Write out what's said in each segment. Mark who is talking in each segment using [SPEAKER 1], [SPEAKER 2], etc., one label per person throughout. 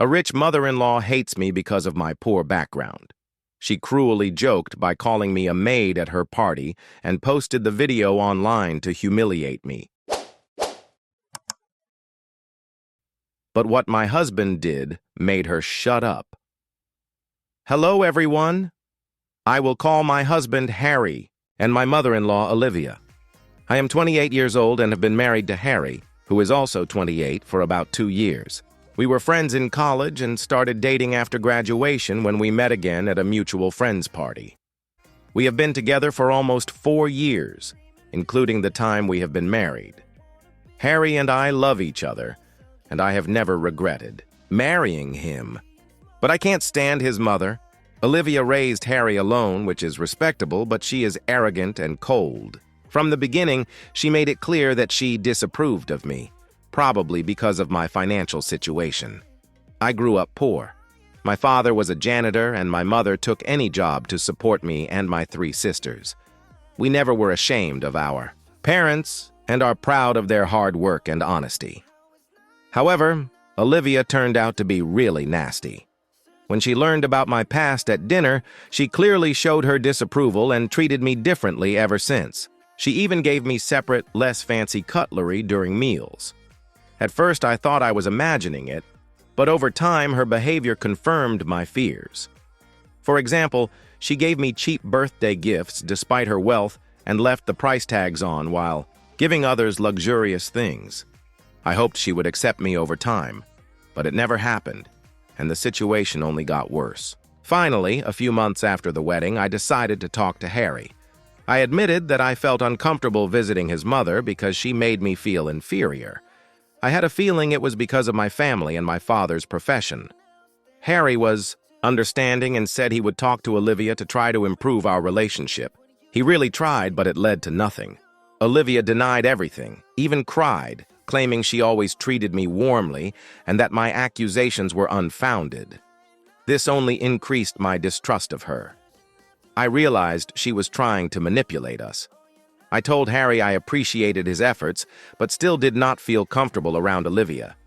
[SPEAKER 1] A rich mother-in-law hates me because of my poor background. She cruelly joked by calling me a maid at her party and posted the video online to humiliate me. But what my husband did made her shut up. Hello, everyone. I will call my husband Harry and my mother-in-law Olivia. I am 28 years old and have been married to Harry, who is also 28, for about 2 years. We were friends in college and started dating after graduation when we met again at a mutual friends party. We have been together for almost 4 years, including the time we have been married. Harry and I love each other, and I have never regretted marrying him. But I can't stand his mother. Olivia raised Harry alone, which is respectable, but she is arrogant and cold. From the beginning, she made it clear that she disapproved of me, probably because of my financial situation. I grew up poor. My father was a janitor, and my mother took any job to support me and my 3 sisters. We never were ashamed of our parents and are proud of their hard work and honesty. However, Olivia turned out to be really nasty. When she learned about my past at dinner, she clearly showed her disapproval and treated me differently ever since. She even gave me separate, less fancy cutlery during meals. At first, I thought I was imagining it, but over time, her behavior confirmed my fears. For example, she gave me cheap birthday gifts despite her wealth and left the price tags on while giving others luxurious things. I hoped she would accept me over time, but it never happened, and the situation only got worse. Finally, a few months after the wedding, I decided to talk to Harry. I admitted that I felt uncomfortable visiting his mother because she made me feel inferior. I had a feeling it was because of my family and my father's profession. Harry was understanding and said he would talk to Olivia to try to improve our relationship. He really tried, but it led to nothing. Olivia denied everything, even cried, claiming she always treated me warmly and that my accusations were unfounded. This only increased my distrust of her. I realized she was trying to manipulate us. I told Harry I appreciated his efforts, but still did not feel comfortable around Olivia.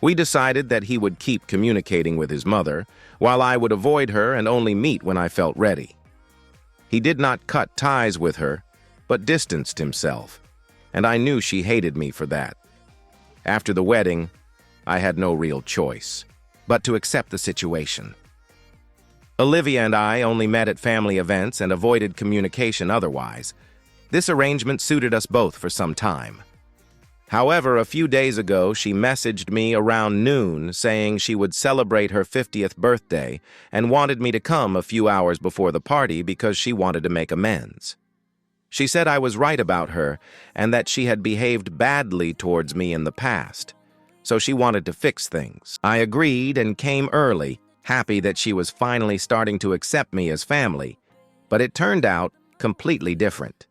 [SPEAKER 1] We decided that he would keep communicating with his mother, while I would avoid her and only meet when I felt ready. He did not cut ties with her, but distanced himself, and I knew she hated me for that. After the wedding, I had no real choice but to accept the situation. Olivia and I only met at family events and avoided communication otherwise. This arrangement suited us both for some time. However, a few days ago, she messaged me around noon saying she would celebrate her 50th birthday and wanted me to come a few hours before the party because she wanted to make amends. She said I was right about her and that she had behaved badly towards me in the past, so she wanted to fix things. I agreed and came early, happy that she was finally starting to accept me as family, but it turned out completely different.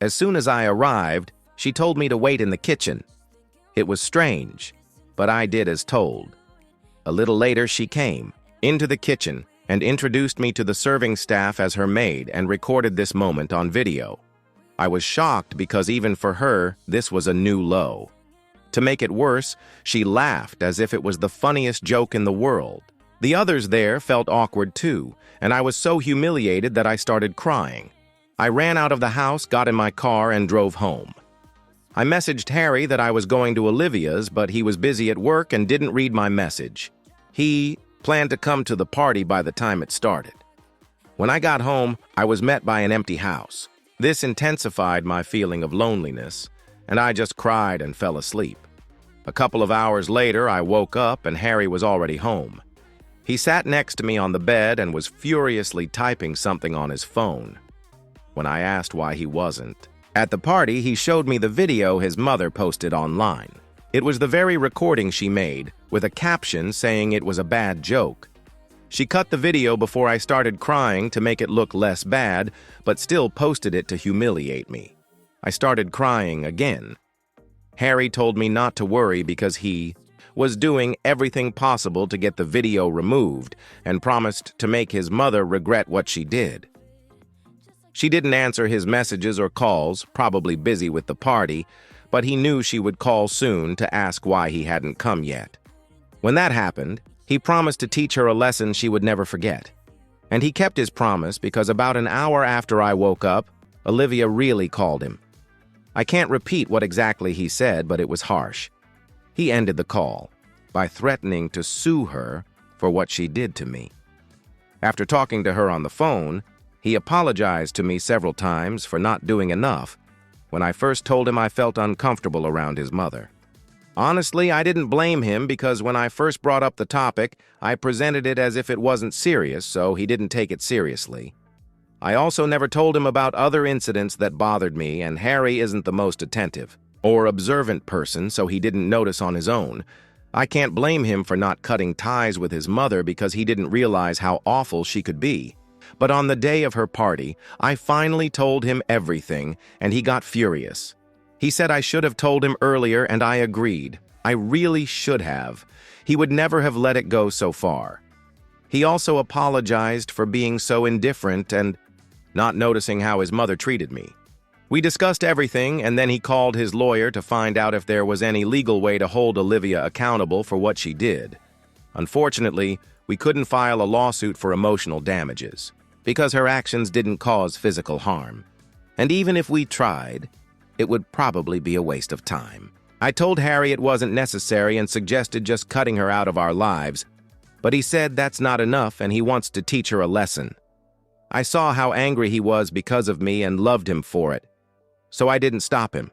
[SPEAKER 1] As soon as I arrived, she told me to wait in the kitchen. It was strange, but I did as told. A little later, she came into the kitchen and introduced me to the serving staff as her maid and recorded this moment on video. I was shocked because even for her, this was a new low. To make it worse, she laughed as if it was the funniest joke in the world. The others there felt awkward too, and I was so humiliated that I started crying. I ran out of the house, got in my car, and drove home. I messaged Harry that I was going to Olivia's, but he was busy at work and didn't read my message. He planned to come to the party by the time it started. When I got home, I was met by an empty house. This intensified my feeling of loneliness, and I just cried and fell asleep. A couple of hours later, I woke up and Harry was already home. He sat next to me on the bed and was furiously typing something on his phone. When I asked why he wasn't at the party, he showed me the video his mother posted online. It was the very recording she made, with a caption saying it was a bad joke. She cut the video before I started crying to make it look less bad, but still posted it to humiliate me. I started crying again. Harry told me not to worry because he was doing everything possible to get the video removed and promised to make his mother regret what she did. She didn't answer his messages or calls, probably busy with the party, but he knew she would call soon to ask why he hadn't come yet. When that happened, He promised to teach her a lesson she would never forget. And he kept his promise because about an hour after I woke up, Olivia really called him. I can't repeat what exactly he said, but it was harsh. He ended the call by threatening to sue her for what she did to me. After talking to her on the phone, he apologized to me several times for not doing enough when I first told him I felt uncomfortable around his mother. Honestly, I didn't blame him because when I first brought up the topic, I presented it as if it wasn't serious, so he didn't take it seriously. I also never told him about other incidents that bothered me, and Harry isn't the most attentive or observant person, so he didn't notice on his own. I can't blame him for not cutting ties with his mother because he didn't realize how awful she could be. But on the day of her party, I finally told him everything, and he got furious. He said I should have told him earlier, and I agreed. I really should have. He would never have let it go so far. He also apologized for being so indifferent and not noticing how his mother treated me. We discussed everything, and then he called his lawyer to find out if there was any legal way to hold Olivia accountable for what she did. Unfortunately, we couldn't file a lawsuit for emotional damages because her actions didn't cause physical harm. And even if we tried, it would probably be a waste of time. I told Harry it wasn't necessary and suggested just cutting her out of our lives, but he said that's not enough and he wants to teach her a lesson. I saw how angry he was because of me and loved him for it, so I didn't stop him.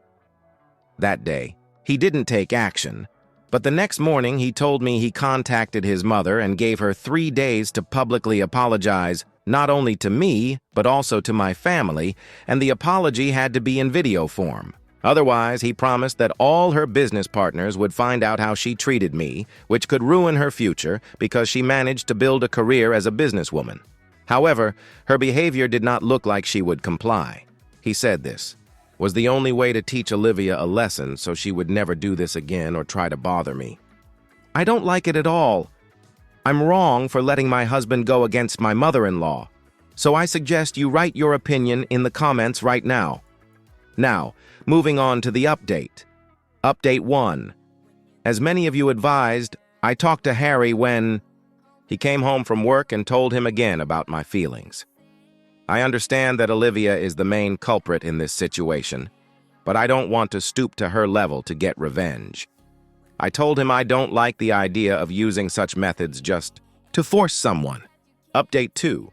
[SPEAKER 1] That day, he didn't take action, but the next morning he told me he contacted his mother and gave her 3 days to publicly apologize, not only to me, but also to my family, and the apology had to be in video form. Otherwise, he promised that all her business partners would find out how she treated me, which could ruin her future because she managed to build a career as a businesswoman. However, her behavior did not look like she would comply. He said this was the only way to teach Olivia a lesson so she would never do this again or try to bother me. I don't like it at all. I'm wrong for letting my husband go against my mother-in-law, so I suggest you write your opinion in the comments right now. Now, moving on to the update. Update 1. As many of you advised, I talked to Harry when he came home from work and told him again about my feelings. I understand that Olivia is the main culprit in this situation, but I don't want to stoop to her level to get revenge. I told him I don't like the idea of using such methods just to force someone. Update 2.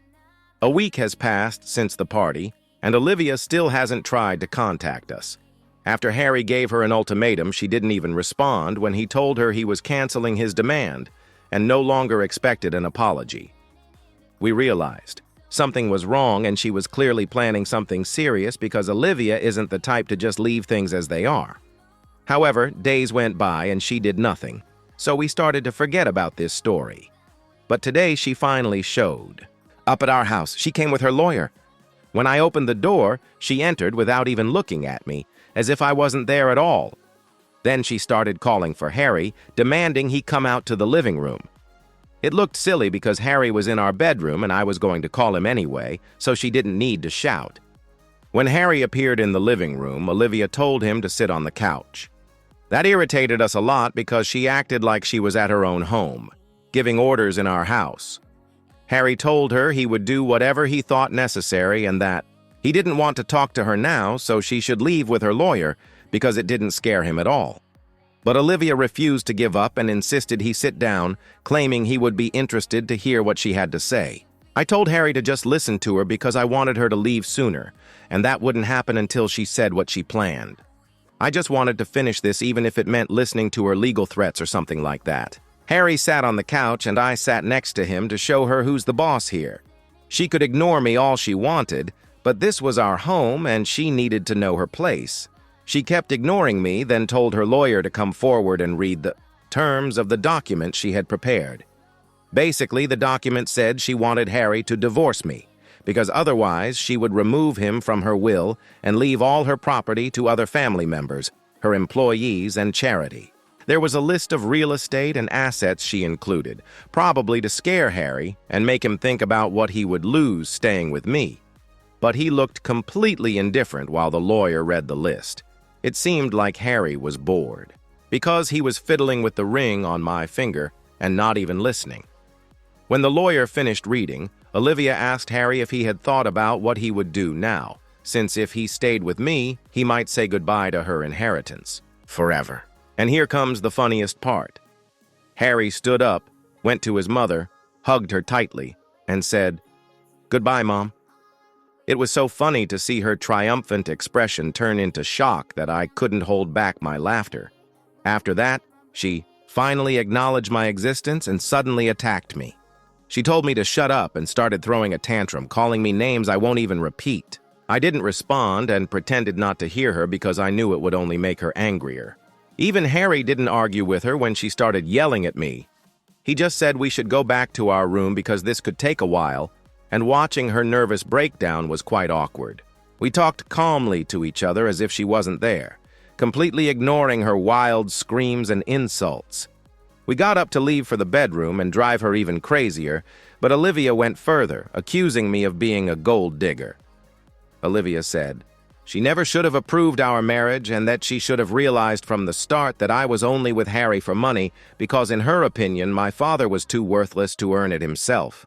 [SPEAKER 1] A week has passed since the party, and Olivia still hasn't tried to contact us. After Harry gave her an ultimatum, she didn't even respond when he told her he was canceling his demand and no longer expected an apology. We realized something was wrong and she was clearly planning something serious because Olivia isn't the type to just leave things as they are. However, days went by and she did nothing, so we started to forget about this story. But today she finally showed up at our house. She came with her lawyer. When I opened the door, she entered without even looking at me, as if I wasn't there at all. Then she started calling for Harry, demanding he come out to the living room. It looked silly because Harry was in our bedroom and I was going to call him anyway, so she didn't need to shout. When Harry appeared in the living room, Olivia told him to sit on the couch. That irritated us a lot because she acted like she was at her own home, giving orders in our house. Harry told her he would do whatever he thought necessary and that he didn't want to talk to her now, so she should leave with her lawyer because it didn't scare him at all. But Olivia refused to give up and insisted he sit down, claiming he would be interested to hear what she had to say. I told Harry to just listen to her because I wanted her to leave sooner, and that wouldn't happen until she said what she planned. I just wanted to finish this even if it meant listening to her legal threats or something like that. Harry sat on the couch and I sat next to him to show her who's the boss here. She could ignore me all she wanted, but this was our home and she needed to know her place. She kept ignoring me, then told her lawyer to come forward and read the terms of the document she had prepared. Basically, the document said she wanted Harry to divorce me, because otherwise she would remove him from her will and leave all her property to other family members, her employees, and charity. There was a list of real estate and assets she included, probably to scare Harry and make him think about what he would lose staying with me. But he looked completely indifferent while the lawyer read the list. It seemed like Harry was bored. Because he was fiddling with the ring on my finger, and not even listening. When the lawyer finished reading, Olivia asked Harry if he had thought about what he would do now, since if he stayed with me, he might say goodbye to her inheritance. Forever. And here comes the funniest part. Harry stood up, went to his mother, hugged her tightly, and said, "Goodbye, Mom." It was so funny to see her triumphant expression turn into shock that I couldn't hold back my laughter. After that, she finally acknowledged my existence and suddenly attacked me. She told me to shut up and started throwing a tantrum, calling me names I won't even repeat. I didn't respond and pretended not to hear her because I knew it would only make her angrier. Even Harry didn't argue with her when she started yelling at me. He just said we should go back to our room because this could take a while, and watching her nervous breakdown was quite awkward. We talked calmly to each other as if she wasn't there, completely ignoring her wild screams and insults. We got up to leave for the bedroom and drive her even crazier, but Olivia went further, accusing me of being a gold digger. Olivia said she never should have approved our marriage and that she should have realized from the start that I was only with Harry for money because, in her opinion, my father was too worthless to earn it himself.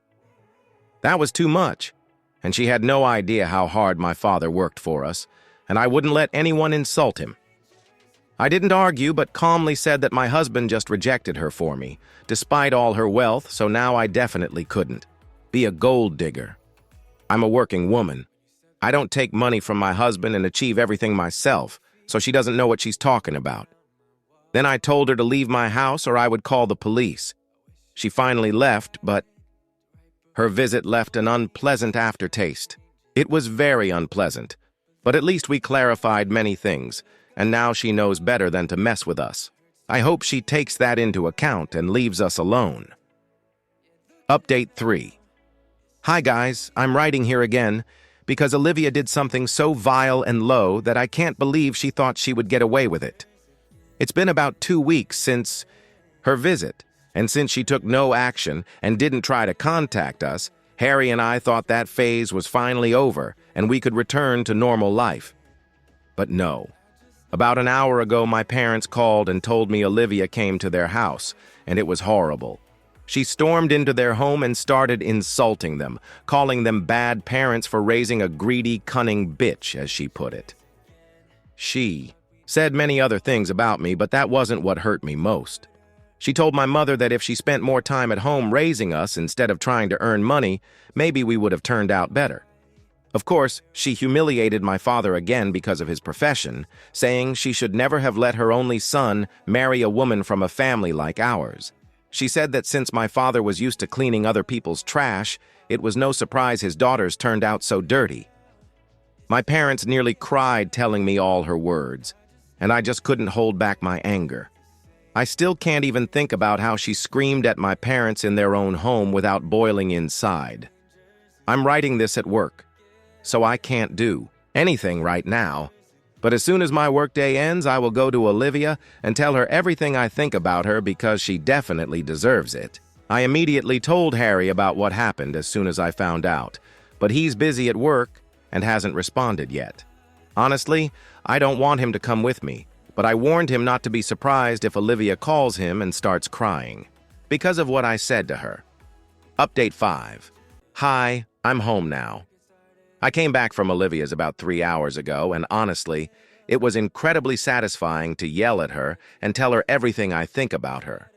[SPEAKER 1] That was too much, and she had no idea how hard my father worked for us, and I wouldn't let anyone insult him. I didn't argue, but calmly said that my husband just rejected her for me, despite all her wealth, so now I definitely couldn't be a gold digger. I'm a working woman. I don't take money from my husband and achieve everything myself, so she doesn't know what she's talking about. Then I told her to leave my house or I would call the police. She finally left, but her visit left an unpleasant aftertaste. It was very unpleasant, but at least we clarified many things, and now she knows better than to mess with us. I hope she takes that into account and leaves us alone. Update 3. Hi guys, I'm writing here again because Olivia did something so vile and low that I can't believe she thought she would get away with it. It's been about 2 weeks since her visit, and since she took no action and didn't try to contact us, Harry and I thought that phase was finally over and we could return to normal life. But no. About an hour ago, my parents called and told me Olivia came to their house, and it was horrible. She stormed into their home and started insulting them, calling them bad parents for raising a greedy, cunning bitch, as she put it. She said many other things about me, but that wasn't what hurt me most. She told my mother that if she spent more time at home raising us instead of trying to earn money, maybe we would have turned out better. Of course, she humiliated my father again because of his profession, saying she should never have let her only son marry a woman from a family like ours. She said that since my father was used to cleaning other people's trash, it was no surprise his daughters turned out so dirty. My parents nearly cried telling me all her words, and I just couldn't hold back my anger. I still can't even think about how she screamed at my parents in their own home without boiling inside. I'm writing this at work, so I can't do anything right now. But as soon as my workday ends, I will go to Olivia and tell her everything I think about her because she definitely deserves it. I immediately told Harry about what happened as soon as I found out, but he's busy at work and hasn't responded yet. Honestly, I don't want him to come with me, but I warned him not to be surprised if Olivia calls him and starts crying because of what I said to her. Update 5. Hi, I'm home now. I came back from Olivia's about 3 hours ago, and honestly, it was incredibly satisfying to yell at her and tell her everything I think about her.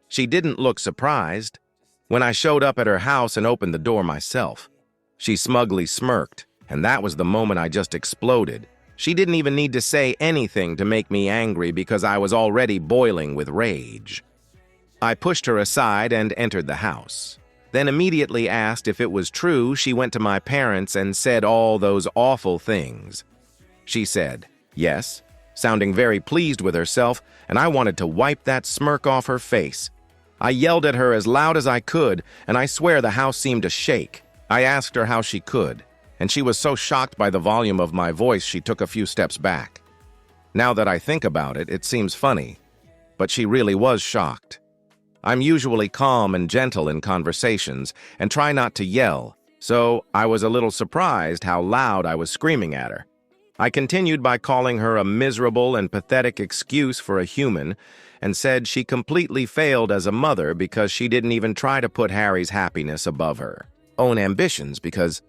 [SPEAKER 1] She didn't look surprised when I showed up at her house and opened the door myself. She smugly smirked, and that was the moment I just exploded. She didn't even need to say anything to make me angry because I was already boiling with rage. I pushed her aside and entered the house. Then immediately asked if it was true she went to my parents and said all those awful things. She said, yes, sounding very pleased with herself, and I wanted to wipe that smirk off her face. I yelled at her as loud as I could, and I swear the house seemed to shake. I asked her how she could, and she was so shocked by the volume of my voice she took a few steps back. Now that I think about it, it seems funny, but she really was shocked. I'm usually calm and gentle in conversations and try not to yell, so I was a little surprised how loud I was screaming at her. I continued by calling her a miserable and pathetic excuse for a human and said she completely failed as a mother because she didn't even try to put Harry's happiness above her own ambitions because